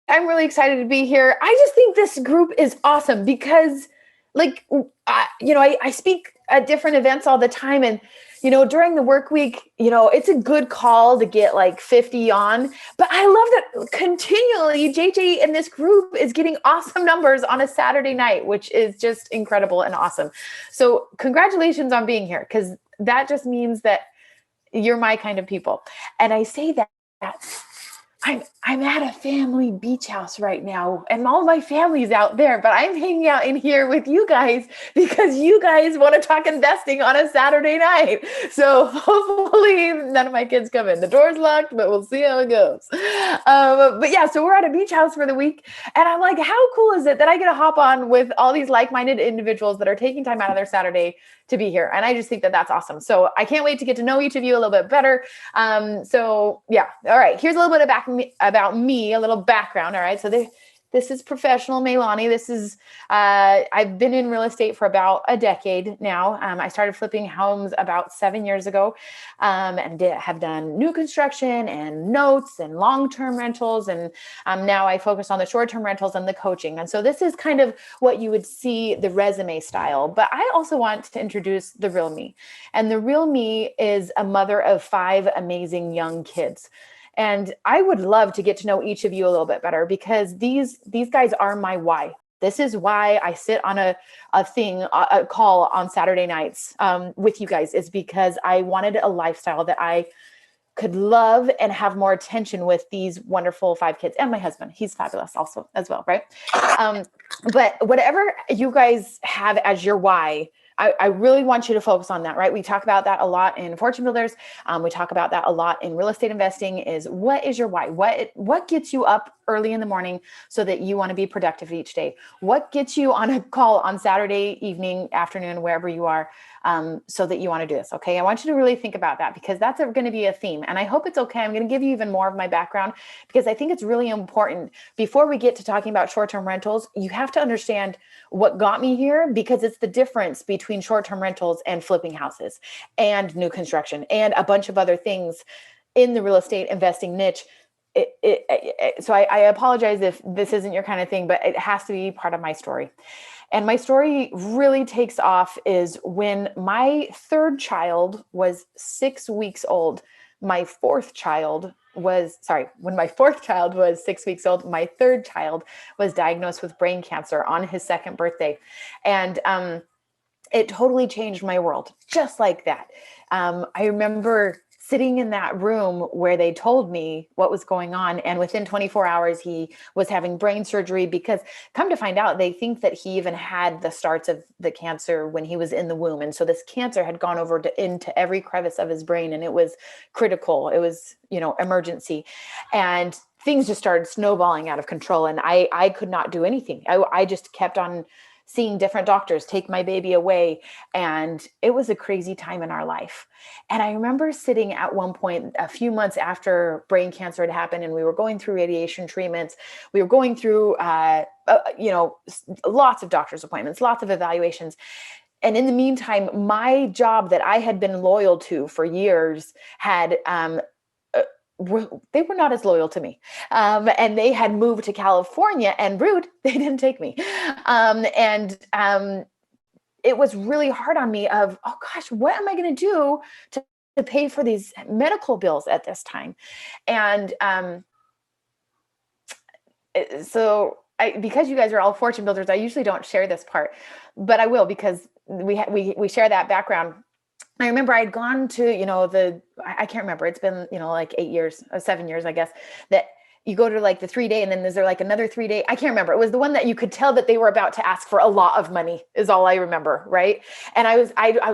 I'm really excited to be here. I just think this group is awesome because, like, I speak at different events all the time, and during the work week, it's a good call to get like 50 on. But I love that continually JJ in this group is getting awesome numbers on a Saturday night, which is just incredible and awesome. So congratulations on being here, because that just means that you're my kind of people. And I say that I'm at a family beach house right now, and all my family's out there, but I'm hanging out in here with you guys because you guys want to talk investing on a Saturday night. So hopefully none of my kids come in. The door's locked, but we'll see how it goes. But yeah, so we're at a beach house for the week, and I'm like, how cool is it that I get to hop on with all these like-minded individuals that are taking time out of their Saturday to be here? And I just think that that's awesome. So I can't wait to get to know each of you a little bit better. So yeah, all right. Here's a little bit about me, a little background. All right. So this is professional MeiLani. This is, I've been in real estate for about a decade now. I started flipping homes about 7 years ago, and have done new construction and notes and long-term rentals. And now I focus on the short-term rentals and the coaching. And so this is kind of what you would see the resume style, but I also want to introduce the real me. And the real me is a mother of 5 amazing young kids. And I would love to get to know each of you a little bit better, because these guys are my why. This is why I sit on a call on Saturday nights with you guys, is because I wanted a lifestyle that I could love and have more attention with these wonderful 5 kids, and my husband. He's fabulous also as well, right? But whatever you guys have as your why, I really want you to focus on that, right? We talk about that a lot in Fortune Builders. We talk about that a lot in real estate investing, is what is your why? What gets you up early in the morning so that you want to be productive each day? What gets you on a call on Saturday evening, afternoon, wherever you are, so that you want to do this? Okay. I want you to really think about that, because that's going to be a theme. And I hope it's okay. I'm going to give you even more of my background, because I think it's really important. Before we get to talking about short-term rentals, you have to understand what got me here, because it's the difference between short-term rentals and flipping houses and new construction and a bunch of other things in the real estate investing niche. So I apologize if this isn't your kind of thing, but it has to be part of my story. And my story really takes off is when my 3rd child was 6 weeks old. When my 4th child was 6 weeks old, my 3rd child was diagnosed with brain cancer on his 2nd birthday. And it totally changed my world, just like that. I remember sitting in that room where they told me what was going on. And within 24 hours, he was having brain surgery, because come to find out, they think that he even had the starts of the cancer when he was in the womb. And so this cancer had gone over into every crevice of his brain, and it was critical. It was, emergency. And things just started snowballing out of control. And I could not do anything. I just kept on seeing different doctors take my baby away. And it was a crazy time in our life. And I remember sitting at one point, a few months after brain cancer had happened, and we were going through radiation treatments. We were going through, lots of doctor's appointments, lots of evaluations. And in the meantime, my job that I had been loyal to for years had, they were not as loyal to me. And they had moved to California, and rude, they didn't take me. It was really hard on me of, oh gosh, what am I going to do to pay for these medical bills at this time? And because you guys are all Fortune Builders, I usually don't share this part, but I will, because we share that background. I remember I'd gone to, I can't remember. It's been, like 8 years or 7 years, I guess, that you go to like the 3-day, and then is there like another 3-day? I can't remember. It was the one that you could tell that they were about to ask for a lot of money, is all I remember. Right. And I was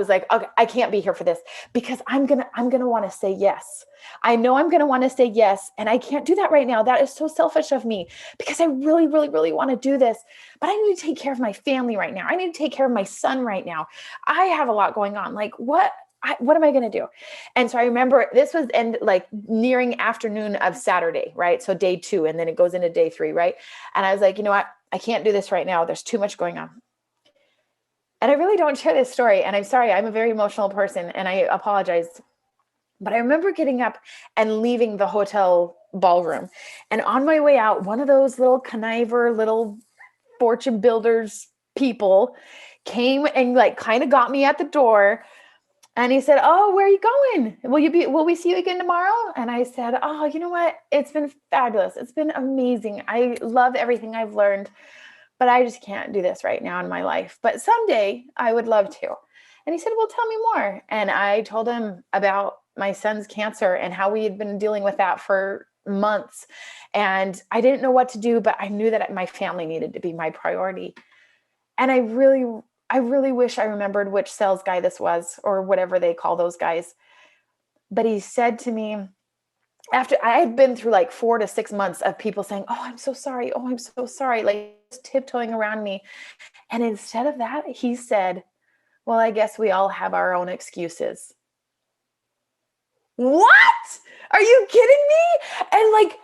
like, okay, I can't be here for this, because I'm going to want to say yes. I know I'm going to want to say yes. And I can't do that right now. That is so selfish of me, because I really, really, really want to do this, but I need to take care of my family right now. I need to take care of my son right now. I have a lot going on. Like, what am I going to do? And so I remember this was nearing afternoon of Saturday, right? So day 2, and then it goes into day 3, right? And I was like, you know what? I can't do this right now. There's too much going on. And I really don't share this story. And I'm sorry, I'm a very emotional person, and I apologize. But I remember getting up and leaving the hotel ballroom. And on my way out, one of those little conniver, little fortune builders people came and like kind of got me at the door. And he said, "Oh, where are you going? Will we see you again tomorrow?" And I said, "Oh, you know what? It's been fabulous. It's been amazing. I love everything I've learned, but I just can't do this right now in my life. But someday I would love to." And he said, "Well, tell me more." And I told him about my son's cancer and how we had been dealing with that for months. And I didn't know what to do, but I knew that my family needed to be my priority. And I really wish I remembered which sales guy this was or whatever they call those guys. But he said to me, after I had been through like 4 to 6 months of people saying, "Oh, I'm so sorry. Oh, I'm so sorry," like tiptoeing around me. And instead of that, he said, "Well, I guess we all have our own excuses." What? Are you kidding me? And like,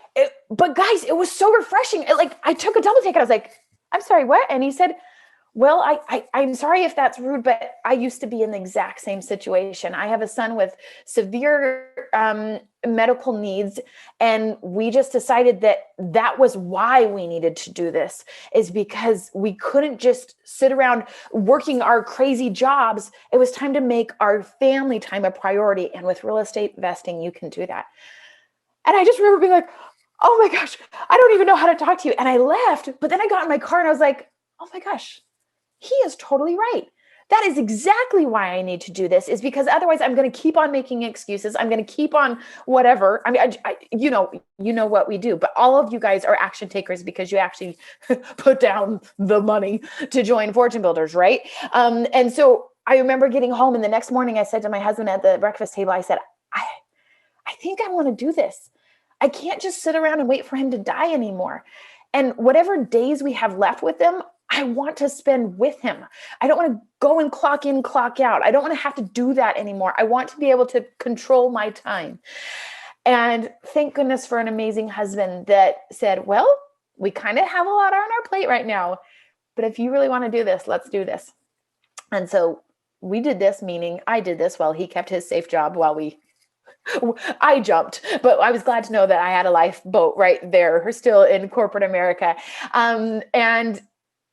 but guys, it was so refreshing. I took a double take and I was like, "I'm sorry, what?" And he said, "Well, I'm sorry if that's rude, but I used to be in the exact same situation. I have a son with severe medical needs, and we just decided that was why we needed to do this, is because we couldn't just sit around working our crazy jobs. It was time to make our family time a priority. And with real estate investing, you can do that." And I just remember being like, "Oh my gosh, I don't even know how to talk to you." And I left, but then I got in my car and I was like, "Oh my gosh, he is totally right. That is exactly why I need to do this, is because otherwise I'm going to keep on making excuses. I'm going to keep on whatever. I mean, you know what we do, but all of you guys are action takers because you actually put down the money to join Fortune Builders, right? And so I remember getting home, and the next morning I said to my husband at the breakfast table, I said, I think I want to do this. I can't just sit around and wait for him to die anymore. And whatever days we have left with him, I want to spend with him. I don't want to go and clock in, clock out. I don't want to have to do that anymore. I want to be able to control my time. And thank goodness for an amazing husband that said, "Well, we kind of have a lot on our plate right now, but if you really want to do this, let's do this." And so we did this, meaning I did this while he kept his safe job while I jumped, but I was glad to know that I had a lifeboat right there, still in corporate America. And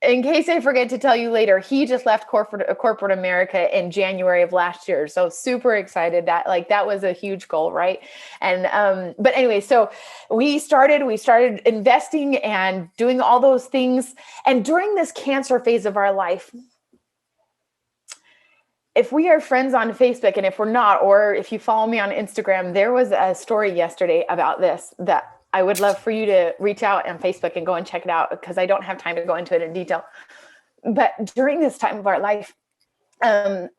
in case I forget to tell you later, he just left corporate America in January of last year. So super excited that was a huge goal, right? And but anyway, so we started investing and doing all those things. And during this cancer phase of our life, if we are friends on Facebook, and if we're not, or if you follow me on Instagram, there was a story yesterday about this that I would love for you to reach out on Facebook and go and check it out, because I don't have time to go into it in detail. But during this time of our life, a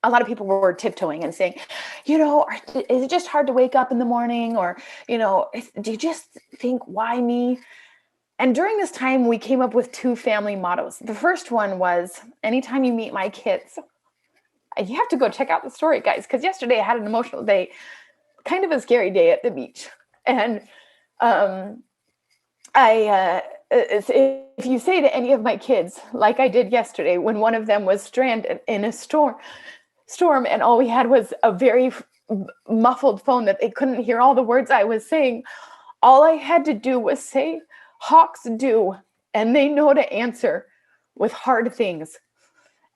lot of people were tiptoeing and saying, is it just hard to wake up in the morning? Or, do you just think, why me? And during this time, we came up with 2 family mottos. The first one was, anytime you meet my kids, and you have to go check out the story, guys, because yesterday I had an emotional day, kind of a scary day at the beach. And if you say to any of my kids, like I did yesterday, when one of them was stranded in a storm, and all we had was a very muffled phone that they couldn't hear all the words I was saying, all I had to do was say, "Hawks do, and they know to answer with hard things."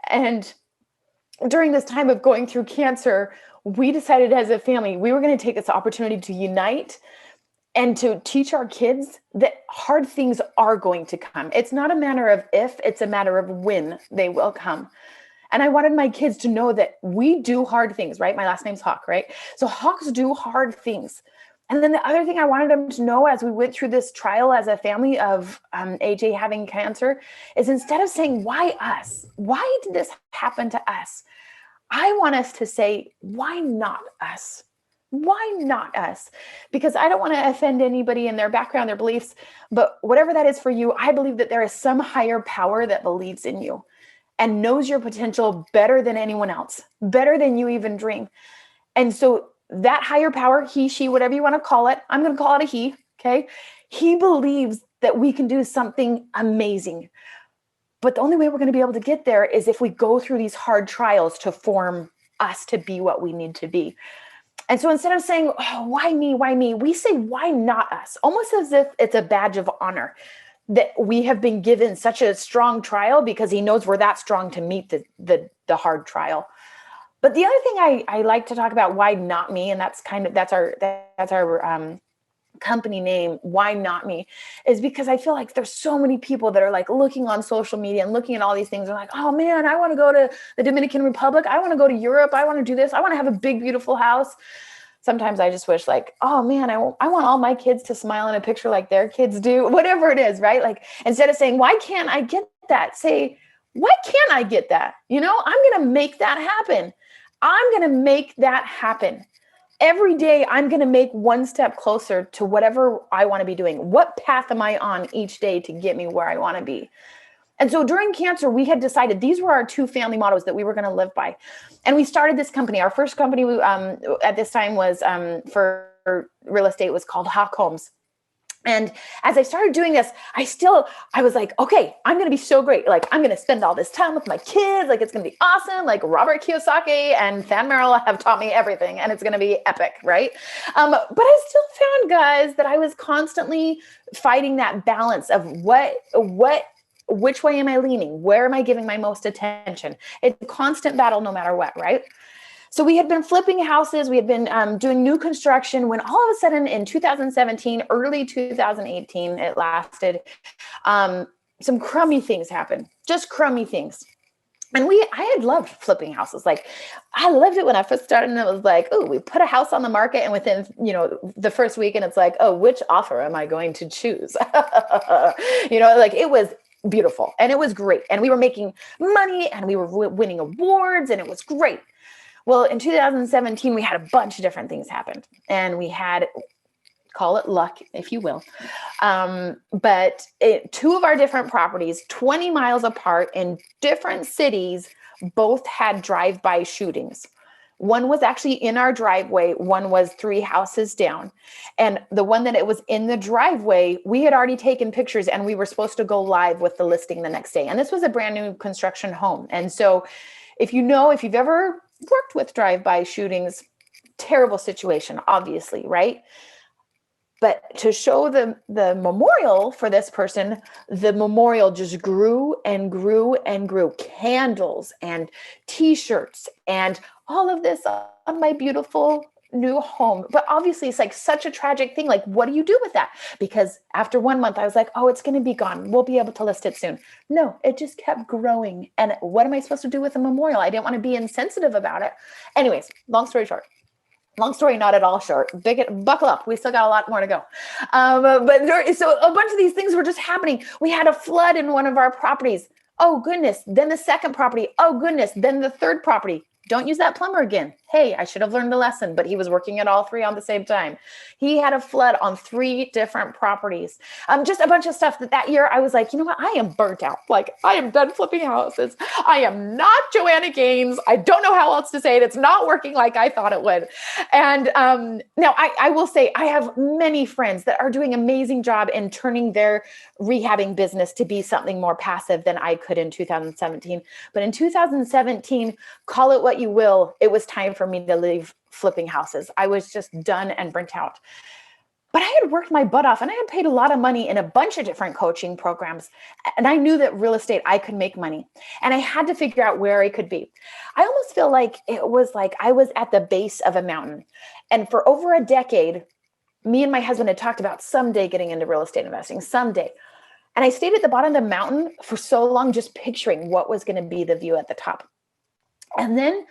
And during this time of going through cancer, we decided as a family, we were going to take this opportunity to unite and to teach our kids that hard things are going to come. It's not a matter of if, it's a matter of when they will come. And I wanted my kids to know that we do hard things, right? My last name's Hock, right? So Hawks do hard things. And then the other thing I wanted them to know as we went through this trial as a family of AJ having cancer is, instead of saying, "Why us? Why did this happen to us?" I want us to say, "Why not us? Why not us?" Because I don't want to offend anybody in their background, their beliefs, but whatever that is for you, I believe that there is some higher power that believes in you and knows your potential better than anyone else, better than you even dream. And so that higher power, he, she, whatever you want to call it, I'm going to call it a he, okay? He believes that we can do something amazing. But the only way we're going to be able to get there is if we go through these hard trials to form us to be what we need to be. And so instead of saying, oh, why me? Why me? We say, why not us? Almost as if it's a badge of honor that we have been given such a strong trial because he knows we're that strong to meet the hard trial. But the other thing I like to talk about, why not me? And that's our company name, why not me, is because I feel like there's so many people that are like looking on social media and looking at all these things and like, oh man, I want to go to the Dominican Republic. I want to go to Europe. I want to do this. I want to have a big, beautiful house. Sometimes I just wish like, oh man, I want all my kids to smile in a picture like their kids do, whatever it is, right? Like instead of saying, why can't I get that? Say, why can't I get that? I'm going to make that happen. I'm going to make that happen. Every day, I'm going to make one step closer to whatever I want to be doing. What path am I on each day to get me where I want to be? And so during cancer, we had decided these were our 2 family mottos that we were going to live by. And we started this company. Our first company at this time was for real estate was called Hock Homes. And as I started doing this, I was like, okay, I'm going to be so great. Like, I'm going to spend all this time with my kids. Like, it's going to be awesome. Like Robert Kiyosaki and Fan Merrill have taught me everything and it's going to be epic. Right. But I still found, guys, that I was constantly fighting that balance of which way am I leaning? Where am I giving my most attention? It's a constant battle no matter what. Right. So we had been flipping houses. We had been doing new construction when all of a sudden in 2017, early 2018, it lasted, some crummy things happened, just crummy things. And I had loved flipping houses. Like I loved it when I first started and it was like, oh, we put a house on the market and within, the first week and it's like, oh, which offer am I going to choose? Like it was beautiful and it was great. And we were making money and we were winning awards and it was great. Well, in 2017, we had a bunch of different things happen and we had, call it luck, if you will. But 2 of our different properties, 20 miles apart in different cities, both had drive-by shootings. One was actually in our driveway. One was 3 houses down. And the one that it was in the driveway, we had already taken pictures and we were supposed to go live with the listing the next day. And this was a brand new construction home. And so if you've ever worked with drive-by shootings, terrible situation, obviously, right? But to show the memorial for this person, the memorial just grew and grew and grew. Candles and T-shirts and all of this on my beautiful new home. But obviously it's like such a tragic thing. Like, what do you do with that? Because after 1 month, I was like, oh, it's going to be gone. We'll be able to list it soon. No, it just kept growing. And what am I supposed to do with a memorial? I didn't want to be insensitive about it. Anyways, long story short. Long story, not at all short. Buckle up. We still got a lot more to go. So a bunch of these things were just happening. We had a flood in one of our properties. Oh, goodness. Then the second property. Oh, goodness. Then the third property. Don't use that plumber again. Hey, I should have learned a lesson, but he was working at all 3 on the same time. He had a flood on 3 different properties. Just a bunch of stuff that year I was like, you know what? I am burnt out. Like I am done flipping houses. I am not Joanna Gaines. I don't know how else to say it. It's not working like I thought it would. And now I will say I have many friends that are doing an amazing job in turning their rehabbing business to be something more passive than I could in 2017. But in 2017, call it what you will, it was time for me to leave flipping houses. I was just done and burnt out. But I had worked my butt off and I had paid a lot of money in a bunch of different coaching programs. And I knew that real estate, I could make money. And I had to figure out where I could be. I almost feel like it was like I was at the base of a mountain. And for over a decade, me and my husband had talked about someday getting into real estate investing, someday. And I stayed at the bottom of the mountain for so long, just picturing what was going to be the view at the top. And then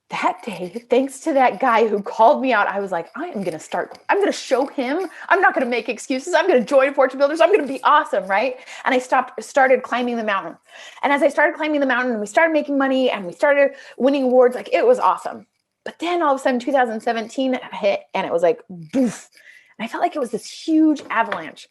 that day, thanks to that guy who called me out, I was like, I'm going to show him. I'm not going to make excuses. I'm going to join Fortune Builders. I'm going to be awesome, right? And I started climbing the mountain. And as I started climbing the mountain, we started making money and we started winning awards. Like it was awesome. But then all of a sudden, 2017 hit and it was like, boof. And I felt like it was this huge avalanche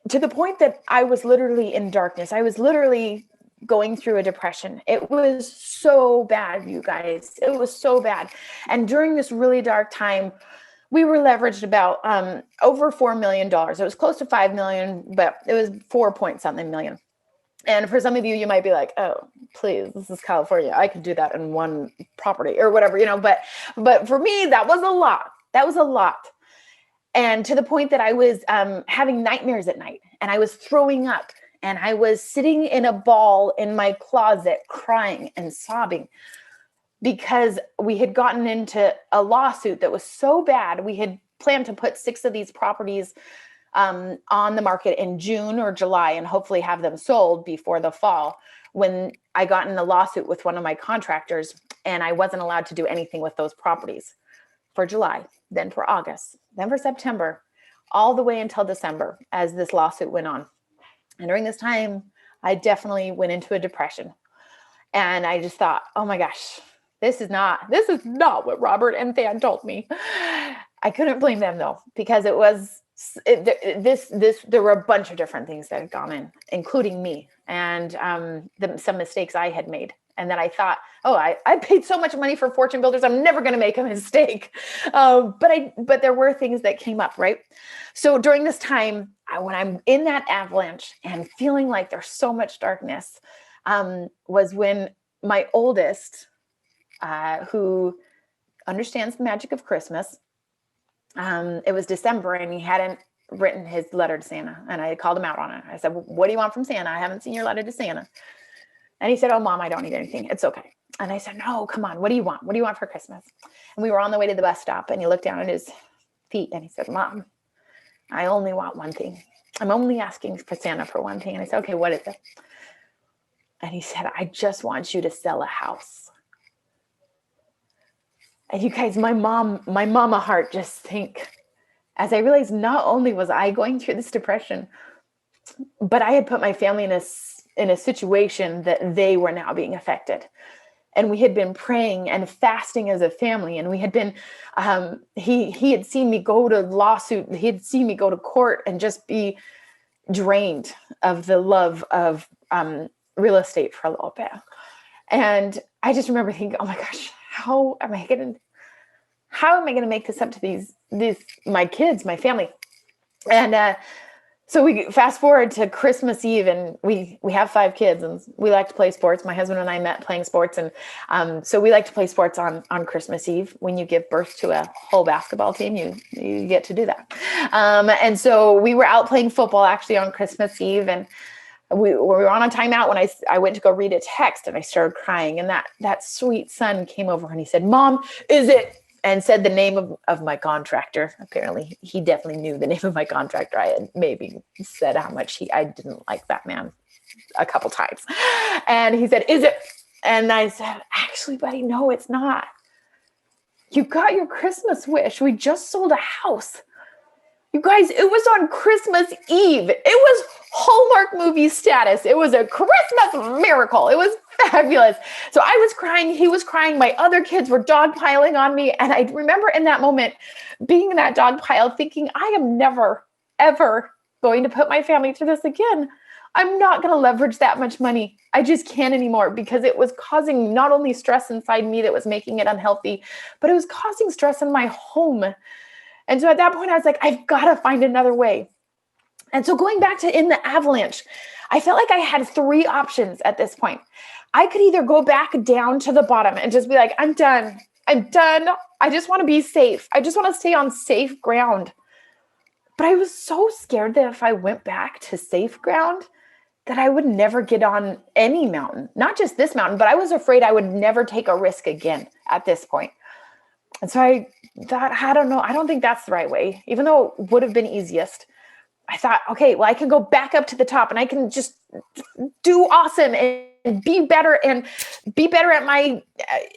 to the point that I was literally in darkness. I was literally going through a depression. It was so bad, you guys. It was so bad. And during this really dark time, we were leveraged about over $4 million. It was close to 5 million, but it was 4 point something million. And for some of you, you might be like, oh, please, this is California. I could do that in one property or whatever, but for me, that was a lot. That was a lot. And to the point that I was having nightmares at night, and I was throwing up, and I was sitting in a ball in my closet crying and sobbing because we had gotten into a lawsuit that was so bad. We had planned to put 6 of these properties on the market in June or July and hopefully have them sold before the fall, when I got in a lawsuit with one of my contractors, and I wasn't allowed to do anything with those properties for July, then for August, then for September, all the way until December as this lawsuit went on. And during this time, I definitely went into a depression. And I just thought, oh my gosh, this is not what Robert and Than told me. I couldn't blame them though, because there were a bunch of different things that had gone in, including me, and some mistakes I had made. And then I thought, oh, I paid so much money for fortune builders, I'm never going to make a mistake. But there were things that came up, right? So during this time, when I'm in that avalanche and feeling like there's so much darkness, was when my oldest, who understands the magic of Christmas, it was December and he hadn't written his letter to Santa, and I called him out on it. I said, what do you want from Santa? I haven't seen your letter to Santa. And he said, oh, Mom, I don't need anything. It's okay. And I said, no, come on. What do you want? What do you want for Christmas? And we were on the way to the bus stop, and he looked down at his feet and he said, Mom, I only want one thing. I'm only asking for Santa for one thing. And I said, okay, what is it? And he said, I just want you to sell a house. And you guys, my mama heart just sank as I realized not only was I going through this depression, but I had put my family in a situation that they were now being affected. And we had been praying and fasting as a family. And we had been, he had seen me go to lawsuit. He had seen me go to court and just be drained of the love of real estate for a little bit. And I just remember thinking, oh my gosh, how am I going to make this up to these my kids, my family? And so we fast forward to Christmas Eve, and we have 5 kids, and we like to play sports. My husband and I met playing sports, and so we like to play sports on Christmas Eve. When you give birth to a whole basketball team, you get to do that. And so we were out playing football actually on Christmas Eve, and we were on a timeout when I went to go read a text, and I started crying, and that sweet son came over and he said, Mom, is it? And said the name of my contractor. Apparently he definitely knew the name of my contractor. I had maybe said how much I didn't like that man a couple times. And he said, is it? And I said, actually, buddy, no, it's not. You got your Christmas wish. We just sold a house. You guys, it was on Christmas Eve. It was Hallmark movie status. It was a Christmas miracle. It was fabulous. So I was crying. He was crying. My other kids were dogpiling on me. And I remember in that moment being in that dog pile thinking, I am never, ever going to put my family through this again. I'm not going to leverage that much money. I just can't anymore, because it was causing not only stress inside me that was making it unhealthy, but it was causing stress in my home. And so at that point, I was like, I've got to find another way. And so going back to in the avalanche, I felt like I had 3 options at this point. I could either go back down to the bottom and just be like, I'm done. I just want to be safe. I just want to stay on safe ground. But I was so scared that if I went back to safe ground, that I would never get on any mountain, not just this mountain, but I was afraid I would never take a risk again at this point. And so I thought, I don't know. I don't think that's the right way, even though it would have been easiest. I thought, okay, well, I can go back up to the top and I can just do awesome and be better at my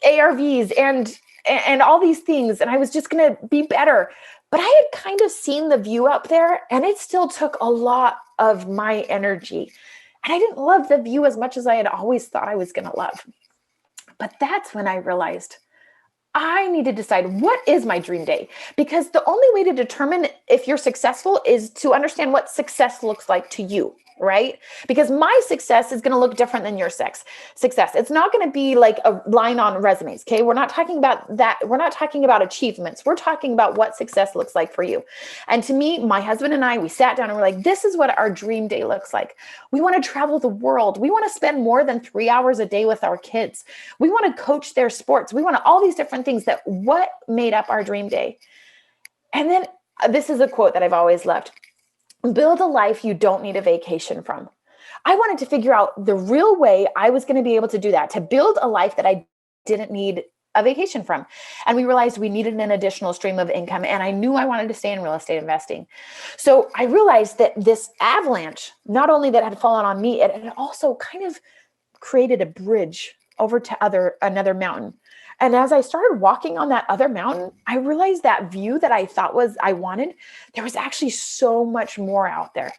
ARVs and all these things. And I was just going to be better. But I had kind of seen the view up there, and it still took a lot of my energy. And I didn't love the view as much as I had always thought I was going to love. But that's when I realized I need to decide, what is my dream day? Because the only way to determine if you're successful is to understand what success looks like to you. right? Because my success is going to look different than your success. It's not going to be like a line on resumes. Okay. We're not talking about that. We're not talking about achievements. We're talking about what success looks like for you. And to me, my husband and I, we sat down and we're like, this is what our dream day looks like. We want to travel the world. We want to spend more than 3 hours a day with our kids. We want to coach their sports. We want to, all these different things that what made up our dream day. And then this is a quote that I've always loved. Build a life you don't need a vacation from. I wanted to figure out the real way I was going to be able to do that, to build a life that I didn't need a vacation from. And we realized we needed an additional stream of income. And I knew I wanted to stay in real estate investing. So I realized that this avalanche, not only that had fallen on me, it had also kind of created a bridge over to another mountain. And as I started walking on that other mountain, I realized that view that I thought I wanted, there was actually so much more out there.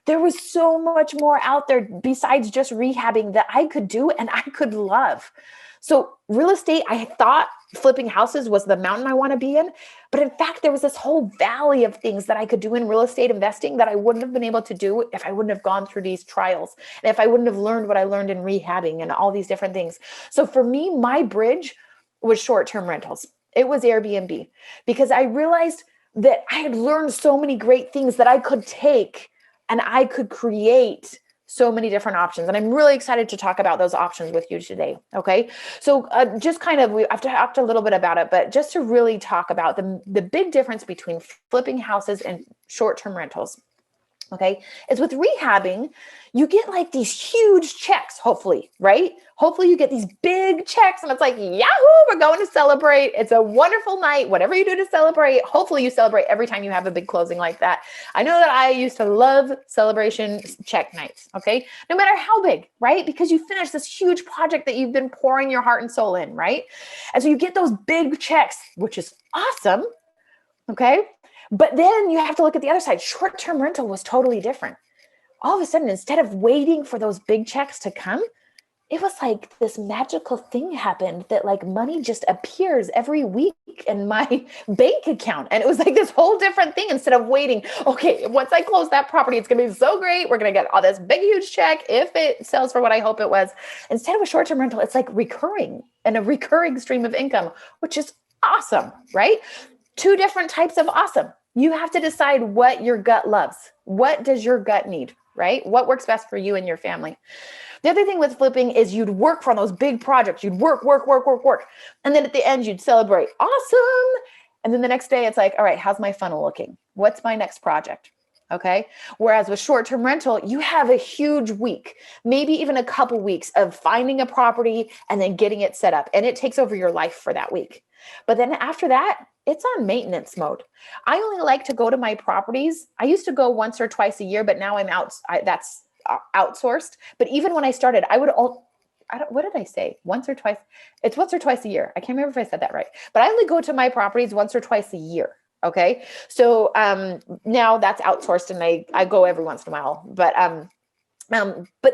There was so much more out there besides just rehabbing that I could do and I could love. So real estate, I thought flipping houses was the mountain I want to be in. But in fact, there was this whole valley of things that I could do in real estate investing that I wouldn't have been able to do if I wouldn't have gone through these trials. And if I wouldn't have learned what I learned in rehabbing and all these different things. So for me, my bridge was short-term rentals. It was Airbnb, because I realized that I had learned so many great things that I could take and I could create so many different options. And I'm really excited to talk about those options with you today. Okay. So just kind of, I've talked a little bit about it, but just to really talk about the big difference between flipping houses and short-term rentals. Okay. Is with rehabbing, you get like these huge checks, hopefully, right? Hopefully you get these big checks and it's like, Yahoo, we're going to celebrate. It's a wonderful night. Whatever you do to celebrate, hopefully you celebrate every time you have a big closing like that. I know that I used to love celebration check nights. Okay. No matter how big, right? Because you finish this huge project that you've been pouring your heart and soul in, right? And so you get those big checks, which is awesome. Okay. But then you have to look at the other side. Short-term rental was totally different. All of a sudden, instead of waiting for those big checks to come, it was like this magical thing happened that like money just appears every week in my bank account. And it was like this whole different thing instead of waiting. Okay, once I close that property, it's going to be so great. We're going to get all this big, huge check if it sells for what I hope it was. Instead of a short-term rental, it's like recurring and a recurring stream of income, which is awesome, right? Two different types of awesome. You have to decide what your gut loves. What does your gut need, right? What works best for you and your family? The other thing with flipping is you'd work on those big projects. You'd work. And then at the end, you'd celebrate. Awesome. And then the next day, it's like, all right, how's my funnel looking? What's my next project? Okay. Whereas with short-term rental, you have a huge week, maybe even a couple weeks of finding a property and then getting it set up. And it takes over your life for that week. But then after that, it's on maintenance mode. I only like to go to my properties. I used to go once or twice a year, but now I'm out. That's outsourced. But even when I started, what did I say? Once or twice? It's once or twice a year. I can't remember if I said that right, but I only go to my properties once or twice a year. Okay. So, now that's outsourced and I go every once in a while, but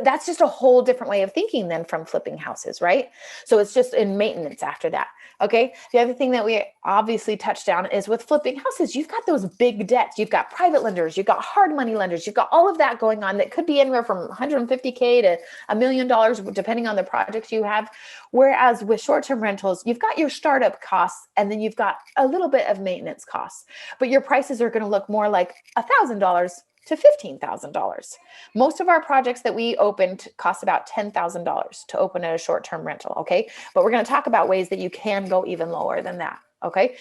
that's just a whole different way of thinking than from flipping houses, right? So it's just in maintenance after that. Okay. The other thing that we obviously touched on is with flipping houses, you've got those big debts. You've got private lenders, you've got hard money lenders, you've got all of that going on that could be anywhere from $150K to $1 million, depending on the projects you have. Whereas with short-term rentals, you've got your startup costs and then you've got a little bit of maintenance costs, but your prices are going to look more like $1,000 to $15,000. Most of our projects that we opened cost about $10,000 to open at a short-term rental. Okay. But we're going to talk about ways that you can go even lower than that. Okay.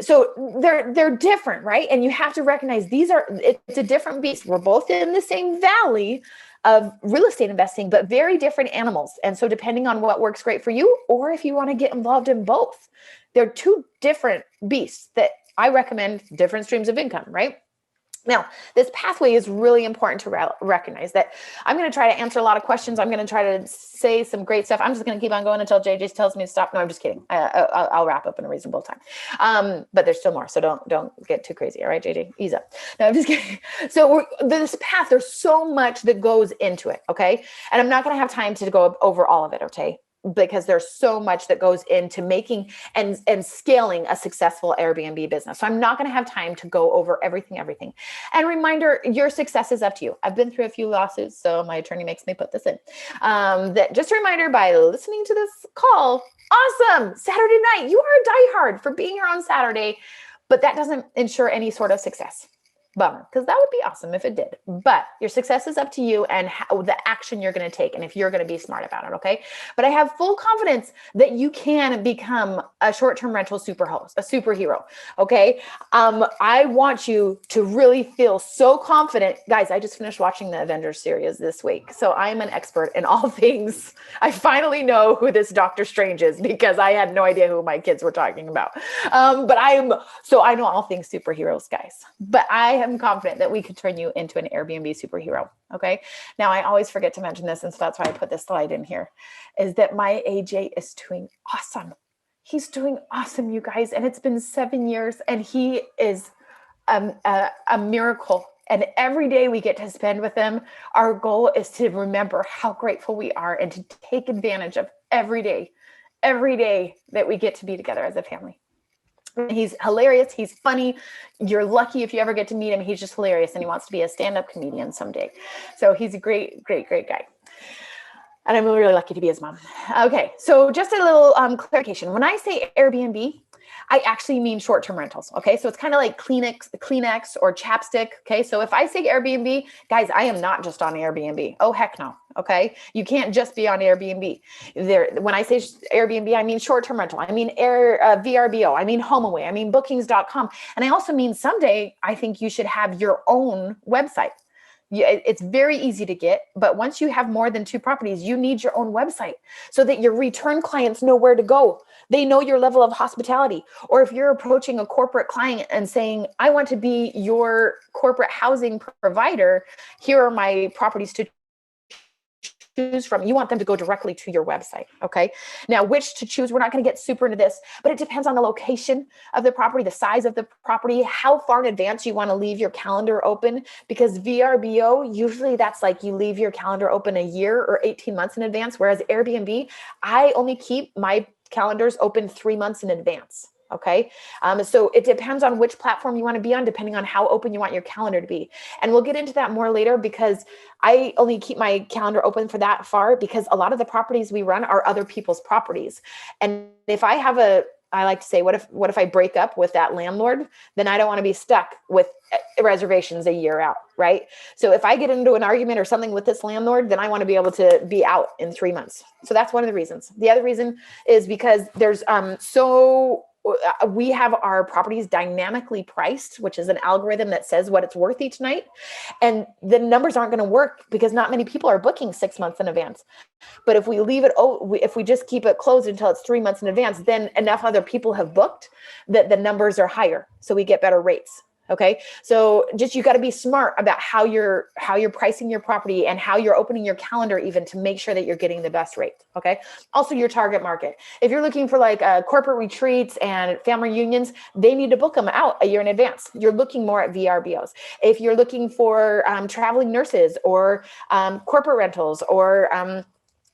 So they're different, right? And you have to recognize it's a different beast. We're both in the same valley of real estate investing, but very different animals. And so depending on what works great for you, or if you want to get involved in both, they're two different beasts that I recommend different streams of income, right? Now, this pathway is really important to recognize that I'm going to try to answer a lot of questions. I'm going to try to say some great stuff. I'm just going to keep on going until JJ tells me to stop. No, I'm just kidding. I'll wrap up in a reasonable time. But there's still more. So don't get too crazy. All right, JJ, ease up. No, I'm just kidding. So this path, there's so much that goes into it. Okay. And I'm not going to have time to go over all of it. Okay. because there's so much that goes into making and scaling a successful Airbnb business. So I'm not going to have time to go over everything. And reminder, your success is up to you. I've been through a few lawsuits, so my attorney makes me put this in. That just a reminder, by listening to this call, awesome, Saturday night, you are a diehard for being here on Saturday, but that doesn't ensure any sort of success. Bummer, because that would be awesome if it did. But your success is up to you and the action you're going to take, and if you're going to be smart about it, okay? But I have full confidence that you can become a short-term rental superhero, okay? I want you to really feel so confident. Guys, I just finished watching the Avengers series this week, so I'm an expert in all things. I finally know who this Doctor Strange is because I had no idea who my kids were talking about. But I know all things superheroes, guys. But I am confident that we could turn you into an Airbnb superhero. Okay. Now, I always forget to mention this, and so that's why I put this slide in here, is that my AJ is doing awesome. He's doing awesome, you guys. And it's been 7 years, and he is a miracle. And every day we get to spend with him, our goal is to remember how grateful we are and to take advantage of every day that we get to be together as a family. He's hilarious. He's funny. You're lucky if you ever get to meet him. He's just hilarious, and he wants to be a stand-up comedian someday. So he's a great, great, great guy. And I'm really lucky to be his mom. Okay, so just a little clarification. When I say Airbnb, I actually mean short-term rentals. Okay, so it's kind of like Kleenex or chapstick. Okay, so if I say Airbnb, guys, I am not just on Airbnb. Oh, heck no. Okay, you can't just be on Airbnb. When I say Airbnb, I mean short-term rental. I mean VRBO. I mean HomeAway. I mean Bookings.com. And I also mean someday I think you should have your own website. It's very easy to get, but once you have more than 2 properties, you need your own website so that your return clients know where to go. They know your level of hospitality. Or if you're approaching a corporate client and saying, I want to be your corporate housing provider, here are my properties to choose from. You want them to go directly to your website. Okay. Now, which to choose, we're not going to get super into this, but it depends on the location of the property, the size of the property, how far in advance you want to leave your calendar open, because VRBO, usually that's like you leave your calendar open a year or 18 months in advance. Whereas Airbnb, I only keep my calendars open 3 months in advance. Okay. So it depends on which platform you want to be on, depending on how open you want your calendar to be. And we'll get into that more later, because I only keep my calendar open for that far, because a lot of the properties we run are other people's properties. And if I have I like to say, what if I break up with that landlord? Then I don't want to be stuck with reservations a year out, right? So if I get into an argument or something with this landlord, then I want to be able to be out in 3 months. So that's one of the reasons. The other reason is because there's we have our properties dynamically priced, which is an algorithm that says what it's worth each night. And the numbers aren't going to work because not many people are booking 6 months in advance. But if we leave it, if we just keep it closed until it's 3 months in advance, then enough other people have booked that the numbers are higher. So we get better rates. Okay. So just, you got to be smart about how you're pricing your property and how you're opening your calendar even to make sure that you're getting the best rate. Okay. Also your target market. If you're looking for like corporate retreats and family reunions, they need to book them out a year in advance. You're looking more at VRBOs. If you're looking for traveling nurses or corporate rentals or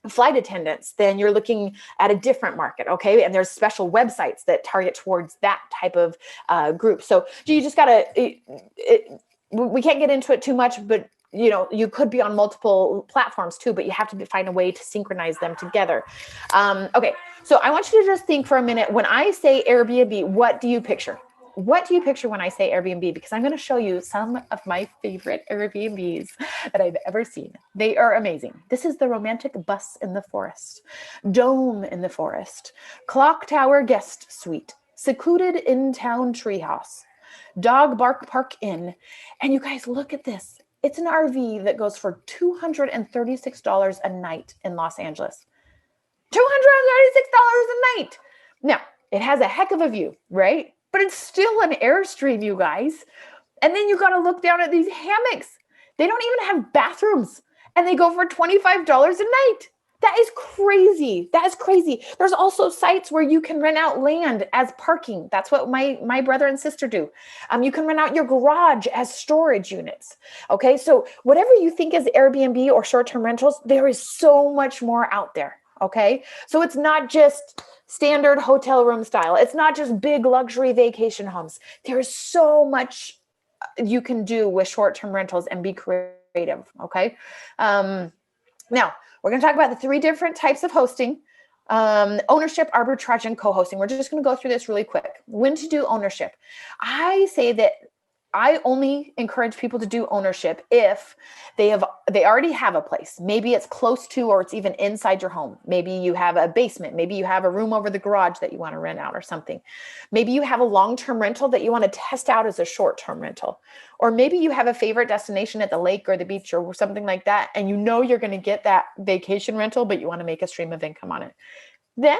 flight attendants, then you're looking at a different market. Okay. And there's special websites that target towards that type of group. So you just gotta, we can't get into it too much, but you could be on multiple platforms too, but you have to find a way to synchronize them together. Okay. So I want you to just think for a minute, when I say Airbnb, what do you picture? What do you picture when I say Airbnb? Because I'm going to show you some of my favorite Airbnbs that I've ever seen. They are amazing. This is the romantic bus in the forest, dome in the forest, clock tower guest suite, secluded in-town treehouse, dog bark park inn. And you guys, look at this. It's an RV that goes for $236 a night in Los Angeles. $236 a night. Now, it has a heck of a view, right? But it's still an Airstream, you guys. And then you got to look down at these hammocks. They don't even have bathrooms, and they go for $25 a night. That is crazy. That is crazy. There's also sites where you can rent out land as parking. That's what my brother and sister do. You can rent out your garage as storage units. Okay, so whatever you think is Airbnb or short-term rentals, there is so much more out there. Okay. So it's not just standard hotel room style. It's not just big luxury vacation homes. There's so much you can do with short-term rentals and be creative. Okay. Now we're going to talk about the 3 different types of hosting. Ownership, arbitrage, and co-hosting. We're just going to go through this really quick. When to do ownership. I say that I only encourage people to do ownership if they already have a place. Maybe it's close to, or it's even inside your home. Maybe you have a basement. Maybe you have a room over the garage that you want to rent out or something. Maybe you have a long-term rental that you want to test out as a short-term rental. Or maybe you have a favorite destination at the lake or the beach or something like that, and you know you're going to get that vacation rental, but you want to make a stream of income on it. Then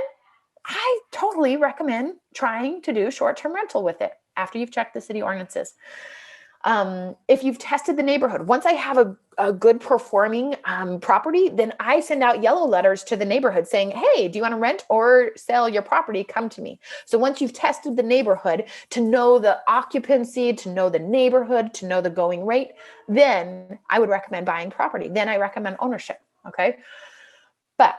I totally recommend trying to do short-term rental with it after you've checked the city ordinances. If you've tested the neighborhood, once I have a good performing property, then I send out yellow letters to the neighborhood saying, hey, do you want to rent or sell your property? Come to me. So once you've tested the neighborhood to know the occupancy, to know the neighborhood, to know the going rate, then I would recommend buying property. Then I recommend ownership. Okay. But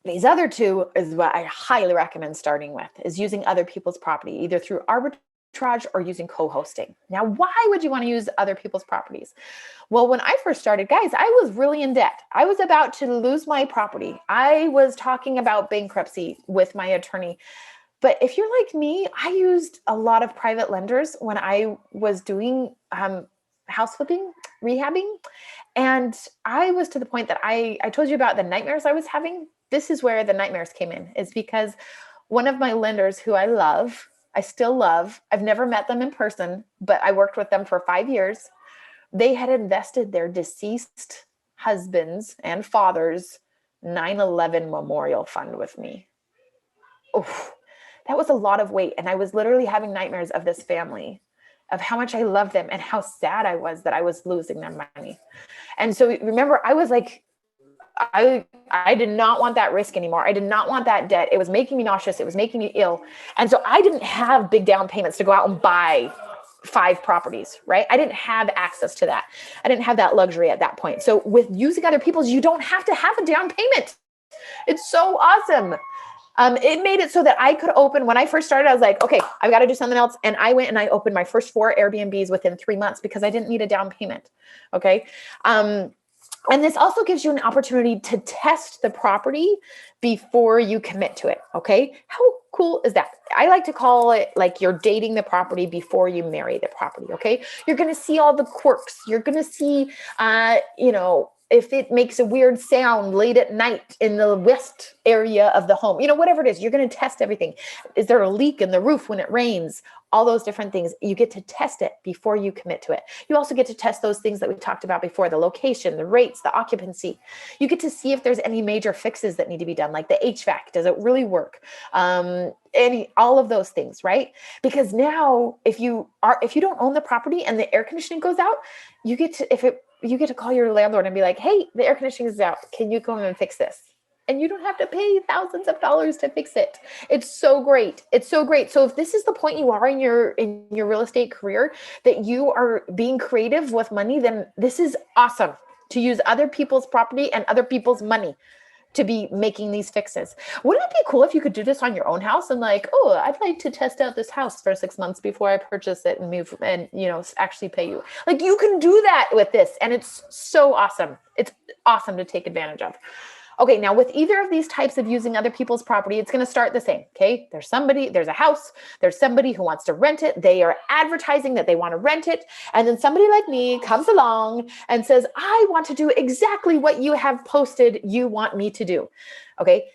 these other 2 is what I highly recommend starting with, is using other people's property, either through arbitrage or using co-hosting. Now, why would you want to use other people's properties? Well, when I first started, guys, I was really in debt. I was about to lose my property. I was talking about bankruptcy with my attorney. But if you're like me, I used a lot of private lenders when I was doing house flipping, rehabbing. And I was to the point that I told you about the nightmares I was having. This is where the nightmares came in, is because one of my lenders who I still love, I've never met them in person, but I worked with them for 5 years. They had invested their deceased husband's and father's 9/11 memorial fund with me. Oof, that was a lot of weight. And I was literally having nightmares of this family, of how much I loved them and how sad I was that I was losing their money. And so remember, I was like, I did not want that risk anymore. I did not want that debt. It was making me nauseous. It was making me ill. And so I didn't have big down payments to go out and buy 5 properties, right? I didn't have access to that. I didn't have that luxury at that point. So with using other people's, you don't have to have a down payment. It's so awesome. It made it so that I could open, when I first started, I was like, okay, I've got to do something else. And I went and I opened my first 4 Airbnbs within 3 months because I didn't need a down payment. Okay. And this also gives you an opportunity to test the property before you commit to it. Okay. How cool is that? I like to call it like you're dating the property before you marry the property. Okay. You're going to see all the quirks. You're going to see, if it makes a weird sound late at night in the west area of the home, whatever it is, you're going to test everything. Is there a leak in the roof when it rains? All those different things. You get to test it before you commit to it. You also get to test those things that we talked about before, the location, the rates, the occupancy. You get to see if there's any major fixes that need to be done, like the HVAC. Does it really work? All of those things, right? Because now if you don't own the property and the air conditioning goes out, you get to call your landlord and be like, hey, the air conditioning is out. Can you come and fix this? And you don't have to pay thousands of dollars to fix it. It's so great. It's so great. So if this is the point you are in your real estate career, that you are being creative with money, then this is awesome to use other people's property and other people's money to be making these fixes. Wouldn't it be cool if you could do this on your own house and like, oh, I'd like to test out this house for 6 months before I purchase it and move and, actually pay you. Like you can do that with this. And it's so awesome. It's awesome to take advantage of. Okay, now with either of these types of using other people's property, it's going to start the same, okay? There's a house, there's somebody who wants to rent it. They are advertising that they want to rent it. And then somebody like me comes along and says, I want to do exactly what you have posted you want me to do, okay?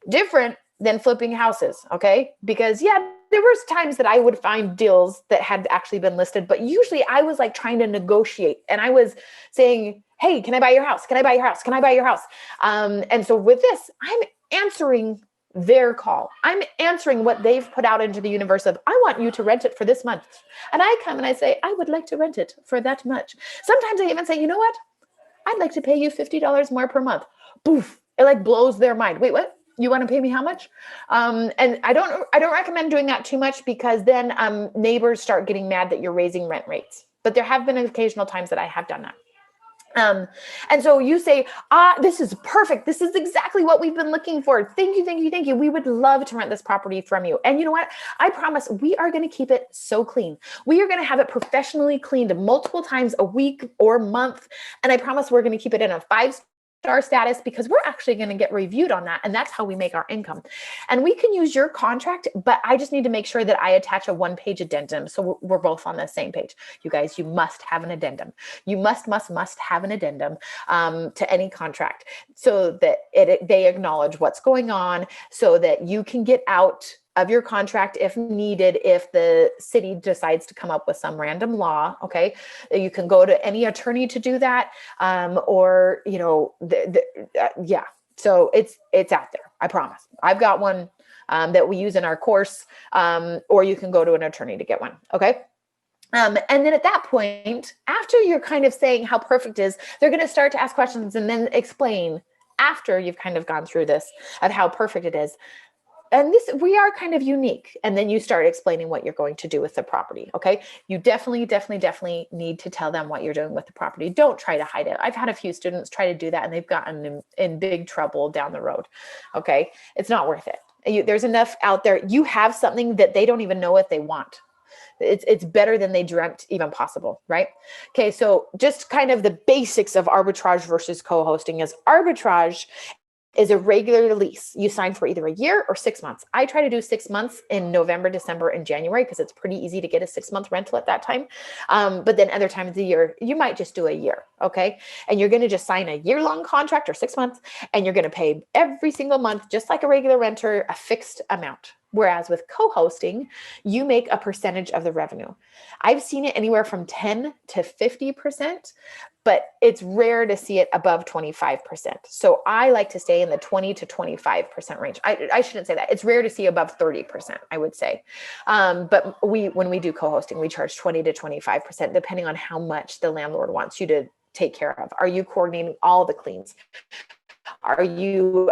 Different than flipping houses, okay? Because there was times that I would find deals that had actually been listed, but usually I was like trying to negotiate and I was saying, hey, can I buy your house? Can I buy your house? Can I buy your house? And so with this, I'm answering their call. I'm answering what they've put out into the universe of, I want you to rent it for this month. And I come and I say, I would like to rent it for that much. Sometimes I even say, you know what? I'd like to pay you $50 more per month. Poof. It like blows their mind. Wait, what? You want to pay me how much? And I don't recommend doing that too much because then neighbors start getting mad that you're raising rent rates. But there have been occasional times that I have done that. And so you say, this is perfect. This is exactly what we've been looking for. Thank you, thank you, thank you. We would love to rent this property from you. And you know what? I promise we are going to keep it so clean. We are going to have it professionally cleaned multiple times a week or month. And I promise we're going to keep it in a 5-star status because we're actually going to get reviewed on that. And that's how we make our income. And we can use your contract, but I just need to make sure that I attach a 1-page addendum. So we're both on the same page. You guys, you must have an addendum. You must have an addendum to any contract so that they acknowledge what's going on so that you can get out of your contract if needed, if the city decides to come up with some random law. Okay. You can go to any attorney to do that. Or, you know, yeah. So it's out there. I promise. I've got one that we use in our course, or you can go to an attorney to get one. Okay. And then at that point, after you're kind of saying how perfect it is, they're going to start to ask questions and then explain after you've kind of gone through this of how perfect it is. And we are kind of unique. And then you start explaining what you're going to do with the property. Okay. You definitely need to tell them what you're doing with the property. Don't try to hide it. I've had a few students try to do that and they've gotten in big trouble down the road. Okay. It's not worth it. There's enough out there. You have something that they don't even know what they want. It's better than they dreamt even possible, right? Okay, so just kind of the basics of arbitrage versus co-hosting is arbitrage is a regular lease. You sign for either a year or 6 months. I try to do 6 months in November, December, and January because it's pretty easy to get a 6-month rental at that time. But then other times of the year, you might just do a year, okay? And you're going to just sign a year-long contract or 6 months, and you're going to pay every single month, just like a regular renter, a fixed amount. Whereas with co-hosting, you make a percentage of the revenue. I've seen it anywhere from 10 to 50%, but it's rare to see it above 25%. So I like to stay in the 20 to 25% range. I shouldn't say that. It's rare to see above 30%, I would say. But when we do co-hosting, we charge 20 to 25%, depending on how much the landlord wants you to take care of. Are you coordinating all the cleans? Are you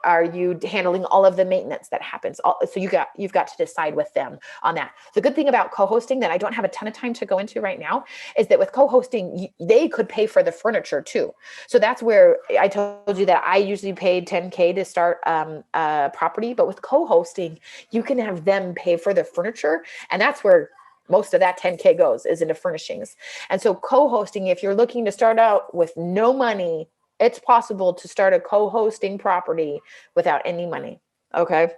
are you handling all of the maintenance that happens? So you've got to decide with them on that. The good thing about co-hosting that I don't have a ton of time to go into right now is that with co-hosting, they could pay for the furniture too. So that's where I told you that I usually paid $10K to start a property, but with co-hosting, you can have them pay for the furniture, and that's where most of that $10K goes is into furnishings. And so co-hosting, if you're looking to start out with no money, it's possible to start a co-hosting property without any money. Okay.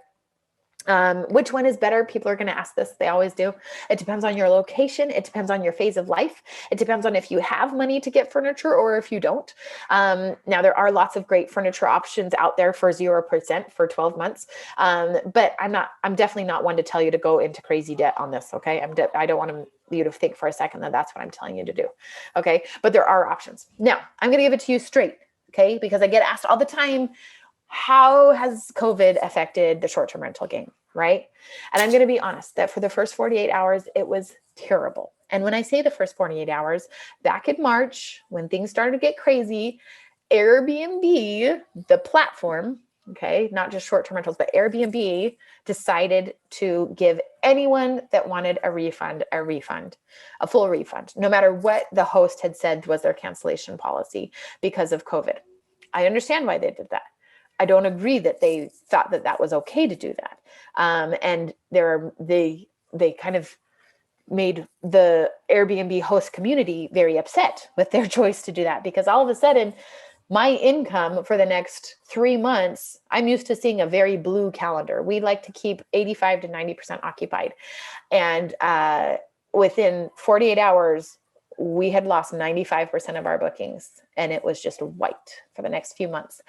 Which one is better? People are going to ask this. They always do. It depends on your location. It depends on your phase of life. It depends on if you have money to get furniture or if you don't. Now there are lots of great furniture options out there for 0% for 12 months. But I'm definitely not one to tell you to go into crazy debt on this. Okay. I don't want you to think for a second that that's what I'm telling you to do. Okay. But there are options. Now I'm going to give it to you straight. Okay. Because I get asked all the time, how has COVID affected the short-term rental game, right? And I'm going to be honest that for the first 48 hours, it was terrible. And when I say the first 48 hours, back in March, when things started to get crazy, Airbnb, the platform, okay, not just short-term rentals, but Airbnb decided to give anyone that wanted a refund, a full refund, no matter what the host had said was their cancellation policy because of COVID. I understand why they did that. I don't agree that they thought that that was okay to do that. And they kind of made the Airbnb host community very upset with their choice to do that, because all of a sudden my income for the next 3 months, I'm used to seeing a very blue calendar. We like to keep 85 to 90% occupied. And within 48 hours, we had lost 95% of our bookings, and it was just white for the next few months.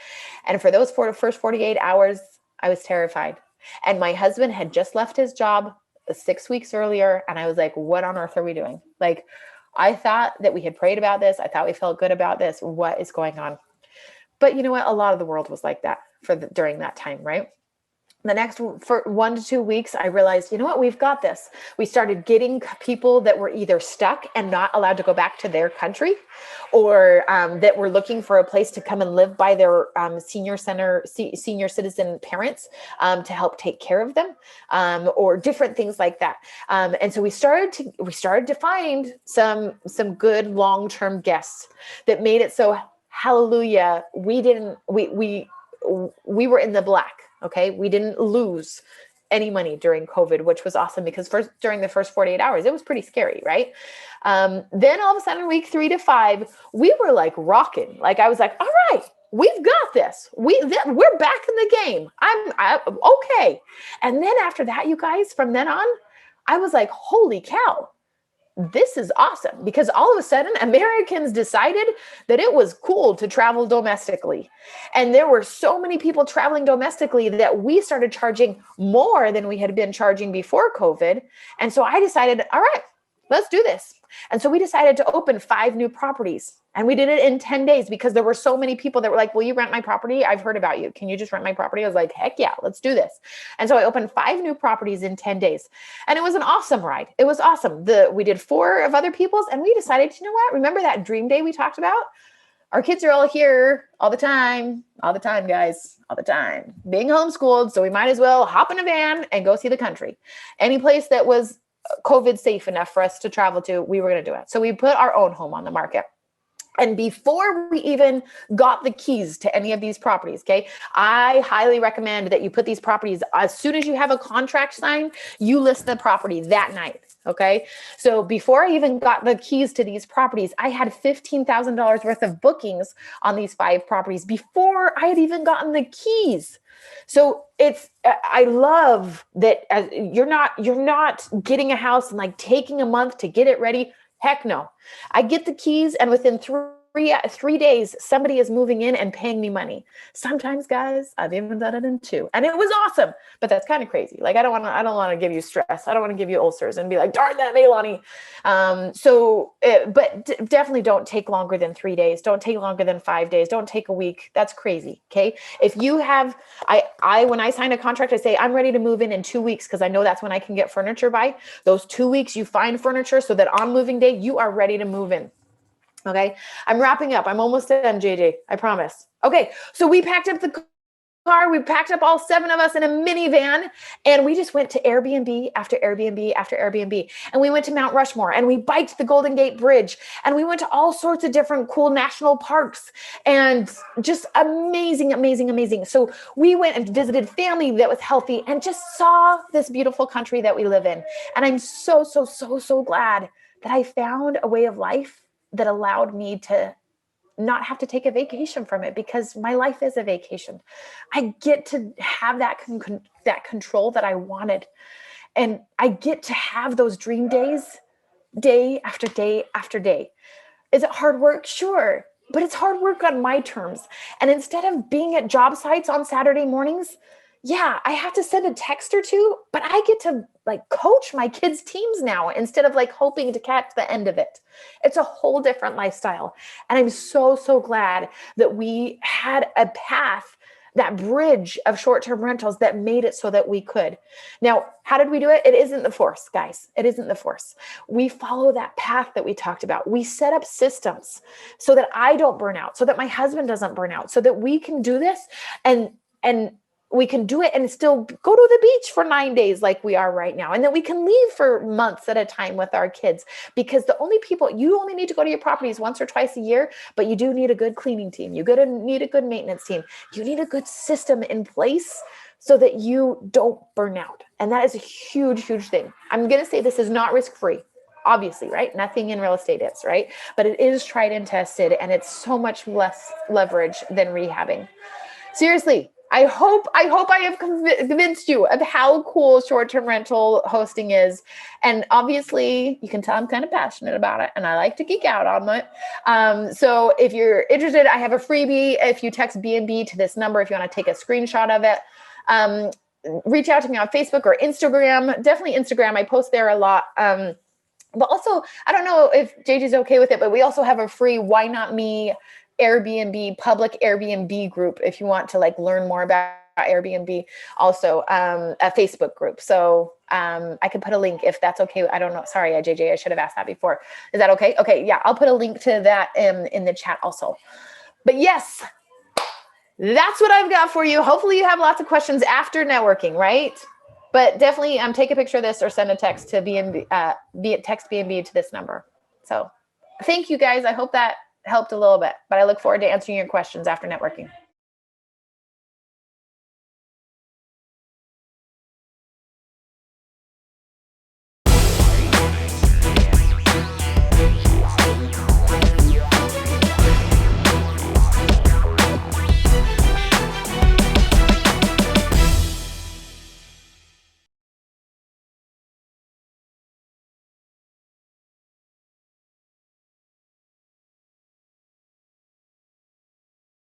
And for those first 48 hours, I was terrified. And my husband had just left his job 6 weeks earlier. And I was like, what on earth are we doing? Like, I thought that we had prayed about this. I thought we felt good about this. What is going on? But you know what? A lot of the world was like that during that time, right? the next for 1 to 2 weeks, I realized, you know what, we've got this. We started getting people that were either stuck and not allowed to go back to their country, or that were looking for a place to come and live by their senior citizen parents, to help take care of them, or different things like that. And so we started to find some good long-term guests that made it so, hallelujah, we were in the black. Okay. We didn't lose any money during COVID, which was awesome, because during the first 48 hours, it was pretty scary. Right. Then all of a sudden, week 3 to 5, we were like rocking. Like, I was like, all right, we've got this. We're back in the game. I'm okay. And then after that, you guys, from then on, I was like, holy cow, this is awesome, because all of a sudden Americans decided that it was cool to travel domestically. And there were so many people traveling domestically that we started charging more than we had been charging before COVID. And so I decided, all right, let's do this. And so we decided to open 5 new properties, and we did it in 10 days because there were so many people that were like, will you rent my property? I've heard about you. Can you just rent my property? I was like, heck yeah, let's do this. And so I opened 5 new properties in 10 days, and it was an awesome ride. It was awesome. We did 4 of other people's, and we decided, you know what? Remember that dream day we talked about? Our kids are all here all the time, guys, all the time, being homeschooled. So we might as well hop in a van and go see the country. Any place that was COVID safe enough for us to travel to, we were going to do it. So we put our own home on the market. And before we even got the keys to any of these properties, okay, I highly recommend that you put these properties, as soon as you have a contract signed, you list the property that night. Okay. So before I even got the keys to these properties, I had $15,000 worth of bookings on these 5 properties before I had even gotten the keys. So I love that you're not getting a house and like taking a month to get it ready. Heck no. I get the keys, and within 3 days, somebody is moving in and paying me money. Sometimes, guys, I've even done it in 2, and it was awesome. But that's kind of crazy. Like, I don't want to give you stress. I don't want to give you ulcers and be like, darn that, MeiLani. But definitely don't take longer than 3 days. Don't take longer than 5 days. Don't take a week. That's crazy. Okay. If you have, when I sign a contract, I say I'm ready to move in 2 weeks, because I know that's when I can get furniture by. Those 2 weeks, you find furniture so that on moving day, you are ready to move in. Okay. I'm wrapping up. I'm almost done, JJ. I promise. Okay. So we packed up the car. We packed up all 7 of us in a minivan, and we just went to Airbnb after Airbnb after Airbnb. And we went to Mount Rushmore, and we biked the Golden Gate Bridge, and we went to all sorts of different cool national parks, and just amazing, amazing, amazing. So we went and visited family that was healthy and just saw this beautiful country that we live in. And I'm so, so, so, so glad that I found a way of life that allowed me to not have to take a vacation from it, because my life is a vacation. I get to have that control that I wanted. And I get to have those dream days, day after day after day. Is it hard work? Sure. But it's hard work on my terms. And instead of being at job sites on Saturday mornings, yeah, I have to send a text or 2, but I get to like coach my kids' teams now instead of like hoping to catch the end of it. It's a whole different lifestyle. And I'm so, so glad that we had a path, that bridge of short-term rentals that made it so that we could. Now, how did we do it? It isn't the force, guys. It isn't the force. We follow that path that we talked about. We set up systems so that I don't burn out, so that my husband doesn't burn out, so that we can do this and we can do it and still go to the beach for 9 days like we are right now. And then we can leave for months at a time with our kids, because you only need to go to your properties once or twice a year, but you do need a good cleaning team. You need a good maintenance team. You need a good system in place so that you don't burn out. And that is a huge, huge thing. I'm going to say this is not risk-free. Obviously, right? Nothing in real estate is, right? But it is tried and tested, and it's so much less leverage than rehabbing. Seriously, I hope I have convinced you of how cool short-term rental hosting is. And obviously, you can tell I'm kind of passionate about it, and I like to geek out on it. So if you're interested, I have a freebie. If you text B&B to this number, if you want to take a screenshot of it, reach out to me on Facebook or Instagram. Definitely Instagram. I post there a lot. But also, I don't know if JJ's okay with it, but we also have a free Why Not Me Airbnb, public Airbnb group if you want to like learn more about Airbnb, also a Facebook group. So I could put a link if that's okay. I don't know. Sorry, JJ, I should have asked that before. Is that okay? Okay, yeah, I'll put a link to that in the chat also. But yes, that's what I've got for you. Hopefully you have lots of questions after networking, right? But definitely take a picture of this or send a text to text BNB to this number. So thank you guys. I hope that helped a little bit, but I look forward to answering your questions after networking.